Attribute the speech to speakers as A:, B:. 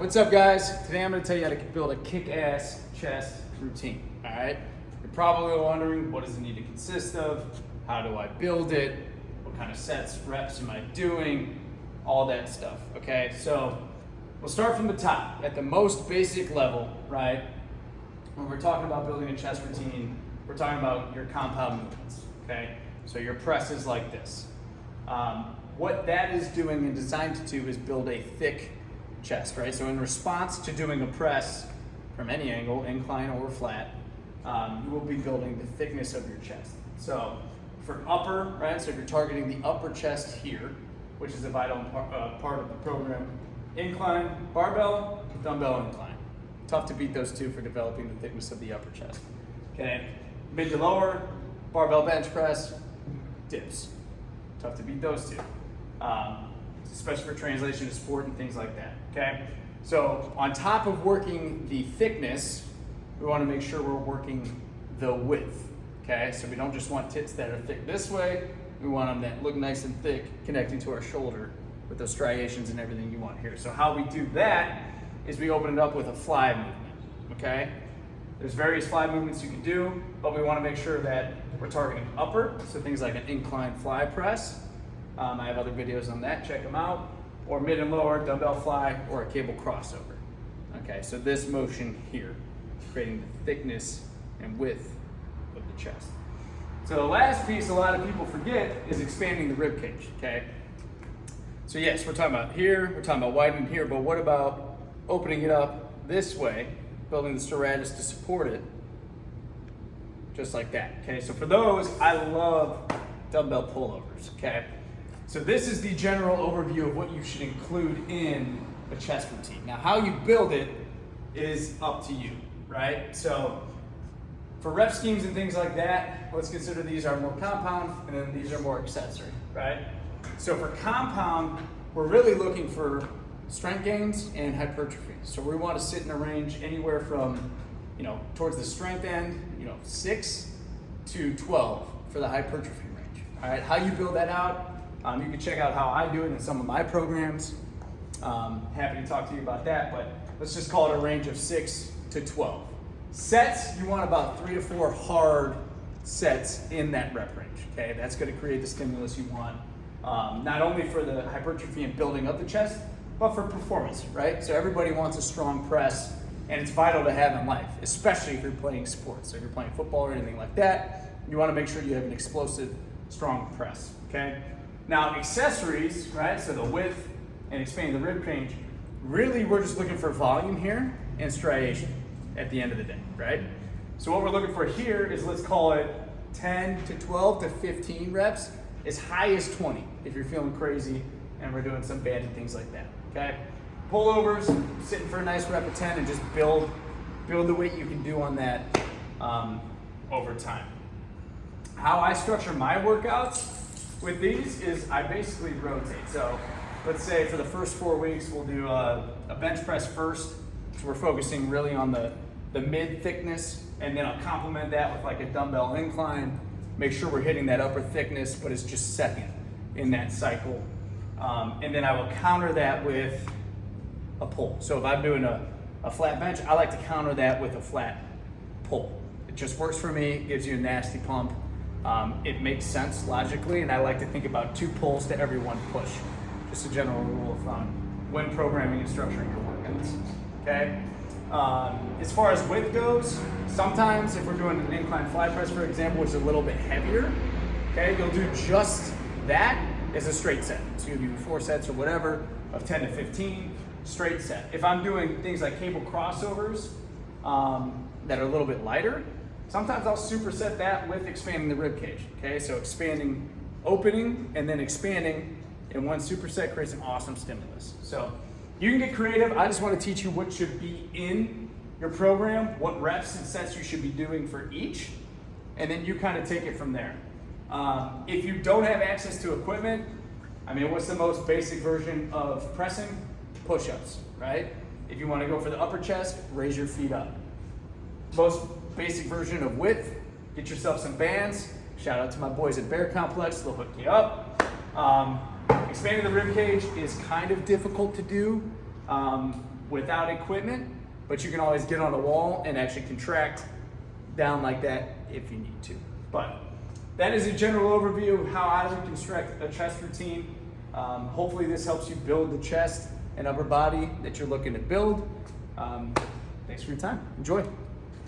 A: What's up guys? Today I'm going to tell you how to build a kick-ass chest routine, all right? You're probably wondering, what does it need to consist of? How do I build it? What kind of sets, reps am I doing? All that stuff, okay? So we'll start from the top. At the most basic level, right? When we're talking about building a chest routine, we're talking about your compound movements, okay? So your press is like this. What that is doing and designed to do is build a thick chest, right? So in response to doing a press from any angle, incline or flat, you will be building the thickness of your chest. So for upper, right? So if you're targeting the upper chest here, which is a vital part of the program, incline, barbell, dumbbell incline. Tough to beat those two for developing the thickness of the upper chest. Okay, mid to lower, barbell bench press, dips. Tough to beat those two. Especially for translation to sport and things like that, okay? So on top of working the thickness, we wanna make sure we're working the width, okay? So we don't just want tits that are thick this way, we want them that look nice and thick connecting to our shoulder with those striations and everything you want here. So how we do that is we open it up with a fly movement, okay? There's various fly movements you can do, but we wanna make sure that we're targeting upper, so things like an incline fly press. I have other videos on that, check them out. Or mid and lower, dumbbell fly, or a cable crossover. Okay, so this motion here, creating the thickness and width of the chest. So the last piece a lot of people forget is expanding the rib cage, okay? So yes, we're talking about here, we're talking about widening here, but what about opening it up this way, building the serratus to support it, just like that, okay? So for those, I love dumbbell pullovers, okay? So this is the general overview of what you should include in a chest routine. Now how you build it is up to you, right? So for rep schemes and things like that, let's consider these are more compound and then these are more accessory, right? So for compound, we're really looking for strength gains and hypertrophy. So we want to sit in a range anywhere from, towards the strength end, 6 to 12 for the hypertrophy range. All right, how you build that out, you can check out how I do it in some of my programs. Happy to talk to you about that, but let's just call it a range of 6 to 12. Sets, you want about 3 to 4 hard sets in that rep range, okay? That's gonna create the stimulus you want, not only for the hypertrophy and building up the chest, but for performance, right? So everybody wants a strong press, and it's vital to have in life, especially if you're playing sports. So if you're playing football or anything like that, you wanna make sure you have an explosive, strong press, okay? Now accessories, right? So the width and expanding the rib cage, really we're just looking for volume here and striation at the end of the day, right? So what we're looking for here is, let's call it 10 to 12 to 15 reps, as high as 20 if you're feeling crazy and we're doing some banded things like that, okay? Pullovers, sitting for a nice rep of 10 and just build the weight you can do on that over time. How I structure my workouts with these is I basically rotate. So let's say for the first 4 weeks, we'll do a bench press first. So we're focusing really on the mid thickness, and then I'll complement that with like a dumbbell incline. Make sure we're hitting that upper thickness, but it's just second in that cycle. And then I will counter that with a pull. So if I'm doing a flat bench, I like to counter that with a flat pull. It just works for me, gives you a nasty pump. It makes sense logically, and I like to think about 2 pulls to every 1 push. Just a general rule of thumb when programming and structuring your workouts, okay? As far as width goes, sometimes if we're doing an incline fly press, for example, which is a little bit heavier, okay, you'll do just that as a straight set. So you'll do 4 sets or whatever of 10 to 15, straight set. If I'm doing things like cable crossovers that are a little bit lighter, sometimes I'll superset that with expanding the rib cage, okay? So expanding, opening, and then expanding in one superset creates an awesome stimulus. So you can get creative. I just want to teach you what should be in your program, what reps and sets you should be doing for each, and then you kind of take it from there. If you don't have access to equipment, what's the most basic version of pressing? Push-ups, right? If you want to go for the upper chest, raise your feet up. Most basic version of width, get yourself some bands. Shout out to my boys at Bear Complex, they'll hook you up. Expanding the rib cage is kind of difficult to do without equipment, but you can always get on the wall and actually contract down like that if you need to. But that is a general overview of how I would construct a chest routine. Hopefully this helps you build the chest and upper body that you're looking to build. Thanks for your time. Enjoy.